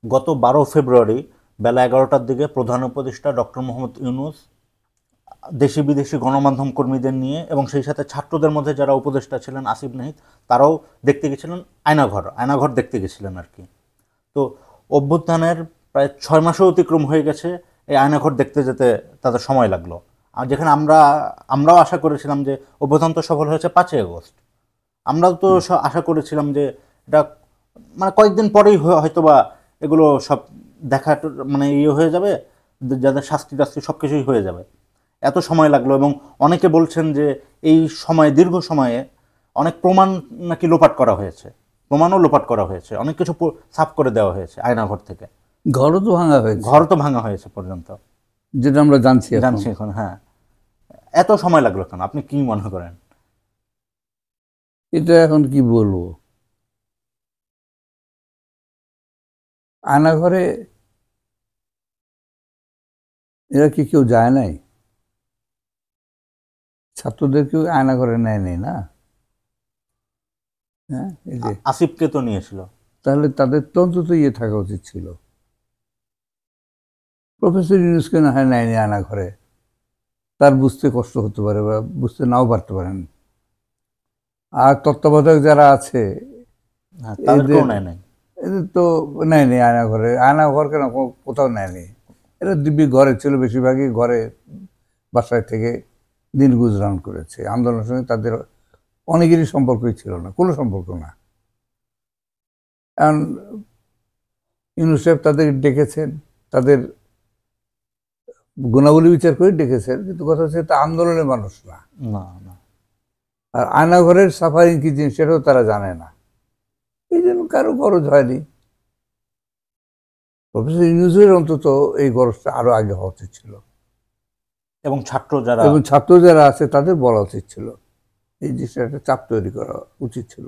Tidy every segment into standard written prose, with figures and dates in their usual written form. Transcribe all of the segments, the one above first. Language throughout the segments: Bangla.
গত 12 ফেব্রুয়ারি বেলা 11টার দিকে প্রধান উপদেষ্টা ডক্টর মোহাম্মদ ইউনূস দেশি বিদেশি গণমাধ্যম কর্মীদের নিয়ে এবং সেই সাথে ছাত্রদের মধ্যে যারা উপদেষ্টা ছিলেন আসিফ নাহিদ, তারাও দেখতে গেছিলেন আয়নাঘর আয়নাঘর দেখতে গেছিলেন আর কি। তো অভ্যুত্থানের প্রায় 6 মাসও অতিক্রম হয়ে গেছে, এই আয়নাঘর দেখতে যেতে তাদের সময় লাগলো। আর যেখানে আমরাও আশা করেছিলাম যে অভ্যুত্থান তো সফল হয়েছে 5ই আগস্ট, আমরাও তো আশা করেছিলাম যে এটা মানে কয়েকদিন পরেই হয়তোবা এগুলো সব দেখা মানে ইয়ে হয়ে যাবে, যাদের শাস্তি টাস্তি সব কিছুই হয়ে যাবে। এত সময় লাগলো এবং অনেকে বলছেন যে এই সময়ে, দীর্ঘ সময়ে অনেক প্রমাণ নাকি লোপাট করা হয়েছে, প্রমাণও লোপাট করা হয়েছে, অনেক কিছু সাফ করে দেওয়া হয়েছে আয়নাঘর থেকে। ঘরও তো ভাঙা হয়েছে, ঘর তো ভাঙা হয়েছে পর্যন্ত, যেটা আমরা জানছি জানছি এখন। হ্যাঁ, এত সময় লাগলো কেন, আপনি কি মনে করেন? এটা এখন কি বলবো, আয়নাঘরে এরা কি কেউ যায় নাই? ছাত্রদের কেউ আয়নাঘরে নেয়নি না। হ্যাঁ, এই যে আসিফকে তো নিয়েছিল। তাহলে তাদের তো অন্তত ইয়ে থাকা উচিত ছিল। প্রফেসর ইউনূসকে না হয় নেয়নি আয়নাঘরে, তার বুঝতে কষ্ট হতে পারে বা বুঝতে নাও পারতে পারেন। আর তত্ত্বাবধায়ক যারা আছে তাদেরকেও নেয় নাই। এদের তো নেয়নি আয়নাঘরে, আয়নাঘর কেন কোথাও নেয়নি। এরা দিব্যি ঘরে ছিল, বেশিরভাগই ঘরে বাসায় থেকে দিন গুজরান করেছে। আন্দোলনের সঙ্গে তাদের অনেকেরই সম্পর্কই ছিল না, কোনো সম্পর্ক না। কারণ ইউনূস সাহেব তাদের ডেকেছেন, তাদের গুণাবলী বিচার করে ডেকেছেন, কিন্তু কথা হচ্ছে তা আন্দোলনের মানুষ না। না না, আর আয়নাঘরের সাফারিং কি জিনিস সেটাও তারা জানে না, এই জন্য কারো গরজ হয়নি। প্রফেসর ইউনূসের অন্তত এই গরজটা আরো আগে হওয়া উচিত ছিল, এবং ছাত্র যারা আছে তাদের বলা উচিত ছিল, এই জিনিসটা একটা চাপ তৈরি করা উচিত ছিল।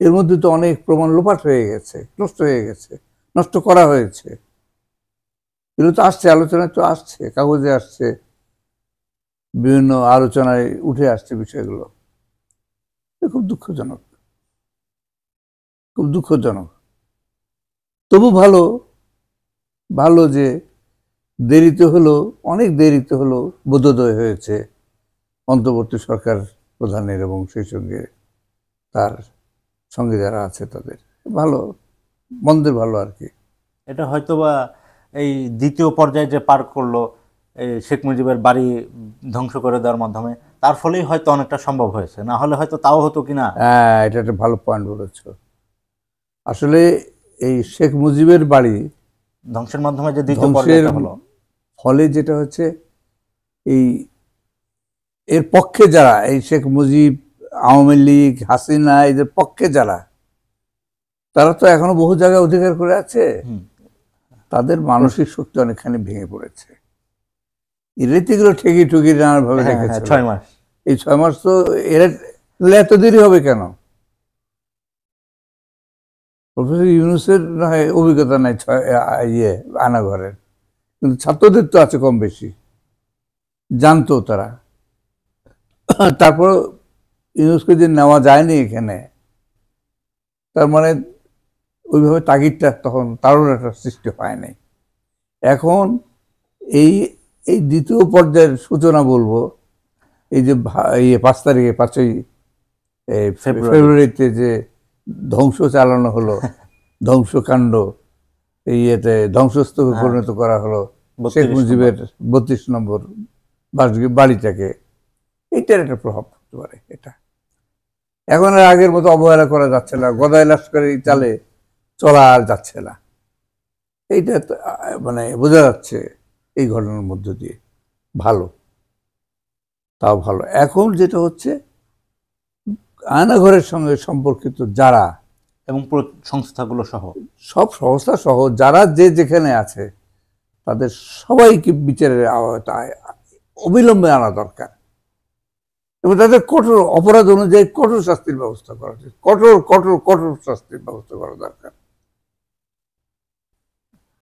এর মধ্যে তো অনেক প্রমাণ লোপাট হয়ে গেছে, নষ্ট হয়ে গেছে, নষ্ট করা হয়েছে। এগুলো তো আসছে, আলোচনায় তো আসছে, কাগজে আসছে, বিভিন্ন আলোচনায় উঠে আসছে বিষয়গুলো। খুব দুঃখজনক, খুব দুঃখজনক। তবু ভালো, ভালো যে দেরিতে হলো, অনেক দেরিতে হলো বোধোদয় হয়েছে অন্তর্বর্তী সরকার প্রধানের এবং সেই সঙ্গে তার সঙ্গে যারা আছে তাদের। ভালো, মন্দের ভালো আর কি। এটা হয়তোবা এই দ্বিতীয় পর্যায়ে যে পার করলো এই শেখ মুজিবের বাড়ি ধ্বংস করে দেওয়ার মাধ্যমে, তার ফলেই হয়তো অনেকটা সম্ভব হয়েছে, না হলে হয়তো তাও হতো কিনা। হ্যাঁ, এটা একটা ভালো পয়েন্ট বলেছ। আসলে এই শেখ মুজিবের বাড়ি ধ্বংসের মাধ্যমে যে দ্বিতীয় ধ্বংসের পর্যায়টা হলো, ফলে যেটা হচ্ছে, এই এর পক্ষে যারা, এই শেখ মুজিব, আওয়ামী লীগ, হাসিনা, এদের পক্ষে যারা, তারা তো এখনো বহু জায়গায় অধিকার করে আছে। তাদের মানসিক শক্তি অনেকখানি ভেঙে পড়েছে। এই রীতিগুলো ঠেকি ঠুকি নানাভাবে রেখেছে 6 মাস। এই 6 মাস তো এরা এত দেরি হবে কেন? প্রফেসর ইউনূসের না হয় অভিজ্ঞতা নাই আয়নাঘরের, কিন্তু ছাত্রদের তো আছে কম বেশি, জানতো তারা। তারপর ইউনূসকে যে নেওয়া যায়নি এখানে, তার মানে ওইভাবে তাগিদটা তখন তারও একটা সৃষ্টি হয় নাই। এখন এই এই দ্বিতীয় পর্যায়ের সূচনা বলবো, এই যে 5 তারিখে 5ই ফেব্রুয়ারিতে যে ধ্বংস চালানো হলো, ধ্বংসকাণ্ড, এই ধ্বংসস্তূপে পরিণত করা হলো শেখ মুজিবের 32 নম্বর বাড়িটাকে, এইটার একটা প্রভাব পড়তে পারে। এটা এখন আর আগের মতো অবহেলা করা যাচ্ছে না, গদাই লস্করের চালে চলা আর যাচ্ছে না। এইটা মানে বোঝা যাচ্ছে এই ঘটনার মধ্য দিয়ে। ভালো, তাও ভালো। এখন যেটা হচ্ছে, আয়নাঘরের সঙ্গে সম্পর্কিত যারা এবং সংস্থাগুলো সহ, সব সংস্থা সহ যারা যেখানে আছে, তাদের সবাইকে বিচারের আওতায় অবিলম্বে আনা দরকার এবং তাদের কঠোর অপরাধ অনুযায়ী কঠোর শাস্তির ব্যবস্থা করা উচিত, কঠোর কঠোর কঠোর শাস্তির ব্যবস্থা করা দরকার।